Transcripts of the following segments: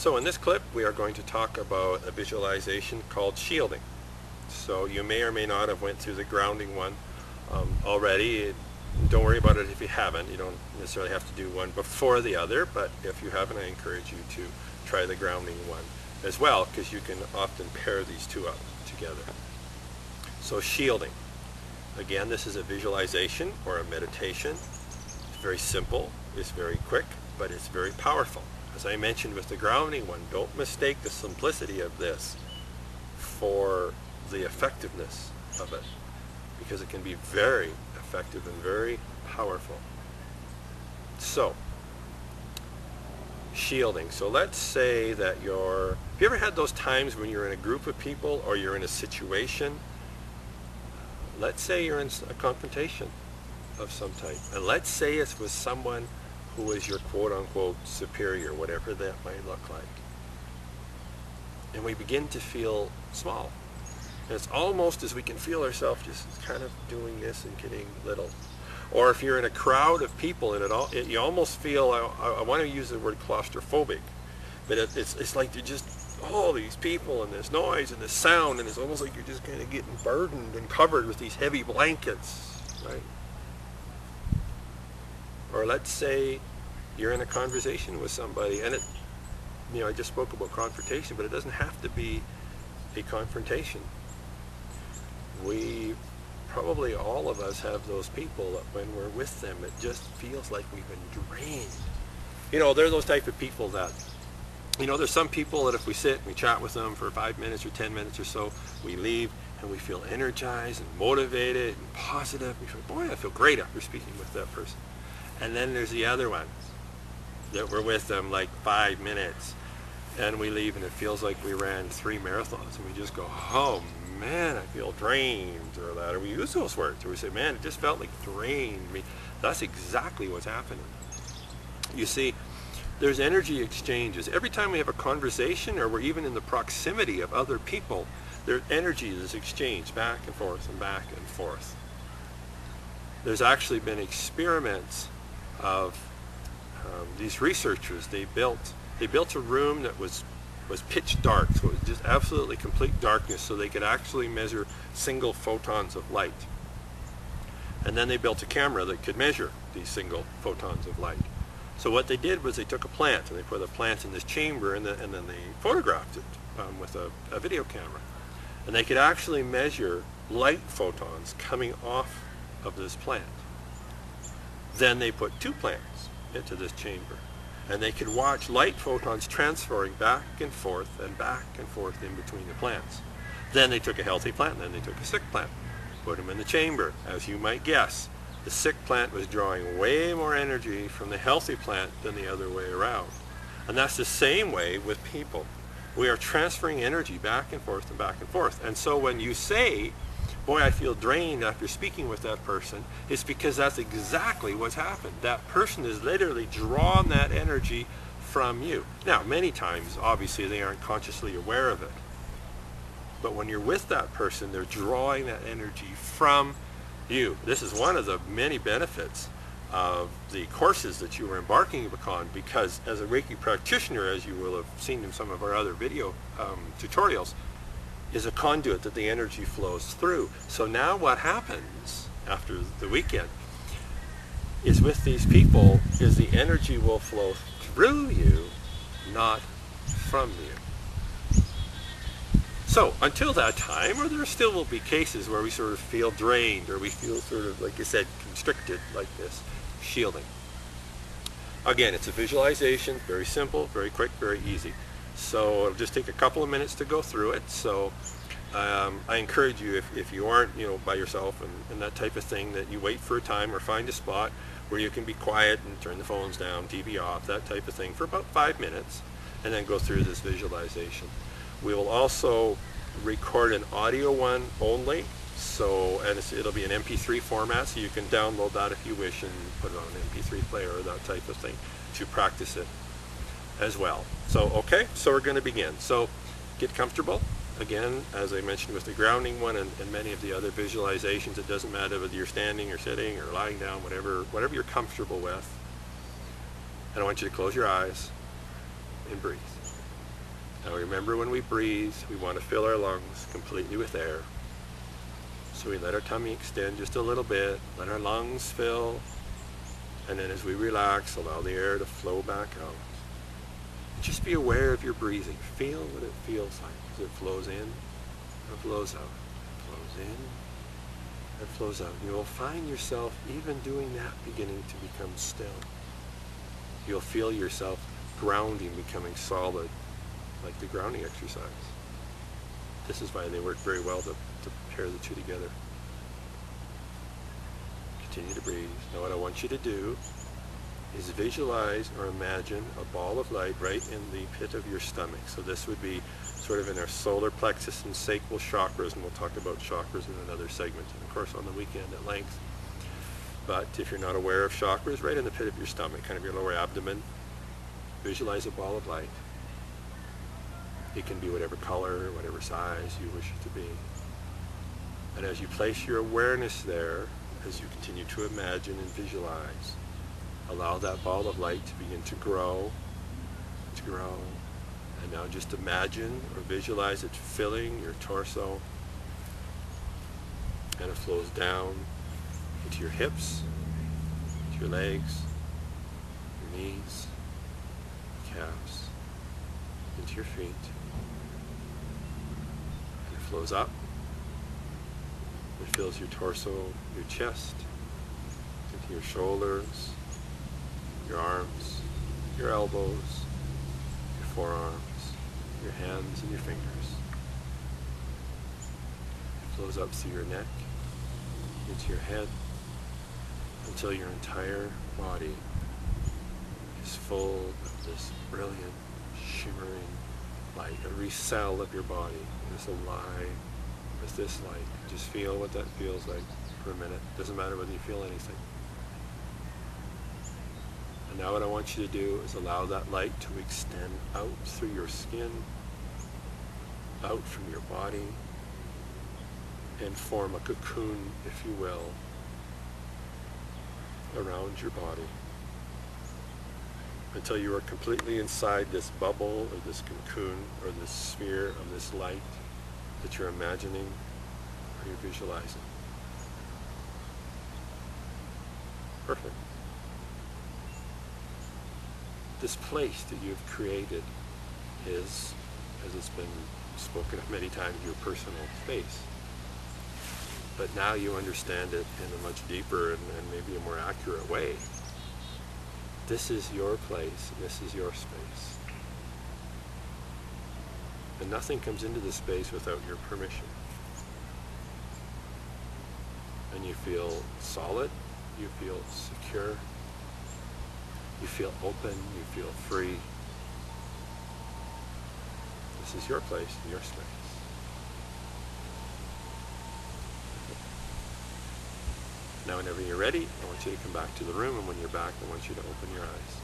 So in this clip, we are going to talk about a visualization called shielding. So you may or may not have went through the grounding one already. Don't worry about it if you haven't. You don't necessarily have to do one before the other, but if you haven't, I encourage you to try the grounding one as well, because you can often pair these two up together. So shielding. Again, this is a visualization or a meditation. It's very simple, it's very quick, but it's very powerful. As I mentioned with the grounding one, don't mistake the simplicity of this for the effectiveness of it, because it can be very effective and very powerful. So, shielding. So let's say that have you ever had those times when you're in a group of people or you're in a situation? Let's say you're in a confrontation of some type, and let's say it's with someone who is your quote-unquote superior, whatever that might look like. And we begin to feel small. And it's almost as we can feel ourselves just kind of doing this and getting little. Or if you're in a crowd of people and you almost feel, I want to use the word claustrophobic, but it's like you're just all these people and this noise and this sound, and it's almost like you're just kind of getting burdened and covered with these heavy blankets, right? Or let's say you're in a conversation with somebody, and I just spoke about confrontation, but it doesn't have to be a confrontation. We probably all of us have those people that when we're with them, it just feels like we've been drained. They're those type of people that, there's some people that if we sit and we chat with them for 5 minutes or 10 minutes or so, we leave and we feel energized and motivated and positive. We feel, boy, I feel great after speaking with that person. And then there's the other ones that we're with them like 5 minutes and we leave and it feels like we ran 3 marathons, and we just go, oh man, I feel drained, or that, or we use those words, or we say, man, it just felt like drained me. That's exactly what's happening. You see, there's energy exchanges. Every time we have a conversation or we're even in the proximity of other people, their energy is exchanged back and forth and back and forth. There's actually been experiments of these researchers. They built a room that was pitch dark, so it was just absolutely complete darkness, so they could actually measure single photons of light. And then they built a camera that could measure these single photons of light. So what they did was they took a plant and they put a plant in this chamber, and then they photographed it with a video camera. And they could actually measure light photons coming off of this plant. Then they put 2 plants into this chamber, and they could watch light photons transferring back and forth in between the plants. Then they took a healthy plant, and then they took a sick plant, put them in the chamber. As you might guess, the sick plant was drawing way more energy from the healthy plant than the other way around. And that's the same way with people. We are transferring energy back and forth and back and forth. And so when you say, boy, I feel drained after speaking with that person, it's because that's exactly what's happened. That person has literally drawn that energy from you. Now, many times, obviously, they aren't consciously aware of it. But when you're with that person, they're drawing that energy from you. This is one of the many benefits of the courses that you are embarking upon, because as a Reiki practitioner, as you will have seen in some of our other video tutorials, is a conduit that the energy flows through. So now what happens after the weekend is with these people is the energy will flow through you, not from you. So until that time, or there still will be cases where we sort of feel drained, or we feel sort of, like I said, constricted like this, shielding. Again, it's a visualization, very simple, very quick, very easy. So it'll just take a couple of minutes to go through it. So I encourage you, if you aren't by yourself and that type of thing, that you wait for a time or find a spot where you can be quiet and turn the phones down, TV off, that type of thing, for about 5 minutes, and then go through this visualization. We will also record an audio one only, and it'll be an MP3 format, so you can download that if you wish and put it on an MP3 player or that type of thing to practice it as well. So okay, so we're going to begin. So get comfortable. Again, as I mentioned with the grounding one and many of the other visualizations, it doesn't matter whether you're standing or sitting or lying down, whatever you're comfortable with. And I want you to close your eyes and breathe. Now remember, when we breathe, we want to fill our lungs completely with air. So we let our tummy extend just a little bit, let our lungs fill, and then as we relax, allow the air to flow back out. Just be aware of your breathing. Feel what it feels like as it flows in and flows out. Flows in and flows out. You will find yourself even doing that beginning to become still. You'll feel yourself grounding, becoming solid, like the grounding exercise. This is why they work very well to pair the two together. Continue to breathe. Now what I want you to do is visualize or imagine a ball of light right in the pit of your stomach. So this would be sort of in our solar plexus and sacral chakras, and we'll talk about chakras in another segment, and of course on the weekend at length. But if you're not aware of chakras, right in the pit of your stomach, kind of your lower abdomen, visualize a ball of light. It can be whatever color, whatever size you wish it to be. And as you place your awareness there, as you continue to imagine and visualize, allow that ball of light to begin to grow, and now just imagine or visualize it filling your torso, and it flows down into your hips, to your legs, your knees, calves, into your feet, and it flows up. It fills your torso, your chest, into your shoulders, your arms, your elbows, your forearms, your hands and your fingers. It flows up through your neck, into your head, until your entire body is full of this brilliant, shimmering light. Every cell of your body is alive with this light. Just feel what that feels like for a minute. Doesn't matter whether you feel anything. And now what I want you to do is allow that light to extend out through your skin, out from your body, and form a cocoon, if you will, around your body, until you are completely inside this bubble or this cocoon or this sphere of this light that you're imagining or you're visualizing. Perfect. This place that you've created is, as it's been spoken of many times, your personal space. But now you understand it in a much deeper and maybe a more accurate way. This is your place, and this is your space. And nothing comes into this space without your permission. And you feel solid, you feel secure, you feel open, you feel free. This is your place and your space. Now whenever you're ready, I want you to come back to the room, and when you're back, I want you to open your eyes.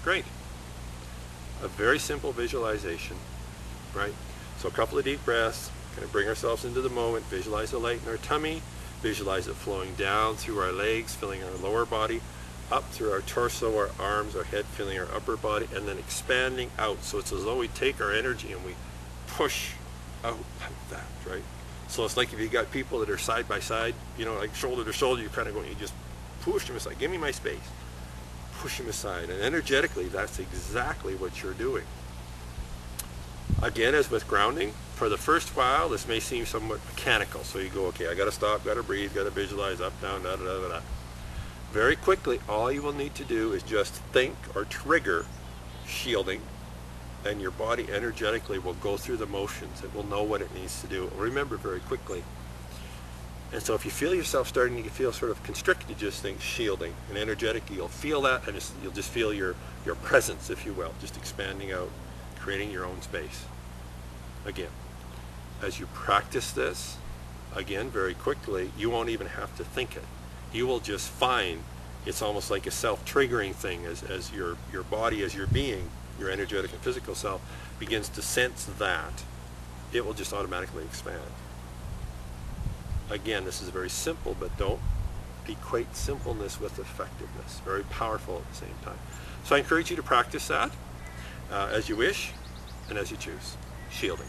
Great. A very simple visualization, right? So a couple of deep breaths, kind of bring ourselves into the moment, visualize the light in our tummy, visualize it flowing down through our legs, filling our lower body, up through our torso, our arms, our head, filling our upper body, and then expanding out. So it's as though we take our energy and we push out like that, right? So it's like if you got people that are side by side, you know, like shoulder to shoulder, you're kind of going, you just push them aside. Give me my space. Push them aside. And energetically, that's exactly what you're doing. Again, as with grounding, for the first while, this may seem somewhat mechanical. So you go, okay, I got to stop, got to breathe, got to visualize, up, down, da, da, da, da, da. Very quickly, all you will need to do is just think or trigger shielding, and your body energetically will go through the motions. It will know what it needs to do. It will remember very quickly. And so if you feel yourself starting to feel sort of constricted, just think shielding. And energetically, you'll feel that, and you'll just feel your presence, if you will, just expanding out, creating your own space. Again, as you practice this, again, very quickly, you won't even have to think it. You will just find it's almost like a self-triggering thing as your body, as your being, your energetic and physical self begins to sense that, it will just automatically expand. Again, this is very simple, but don't equate simpleness with effectiveness. Very powerful at the same time. So I encourage you to practice that as you wish and as you choose. Shielding.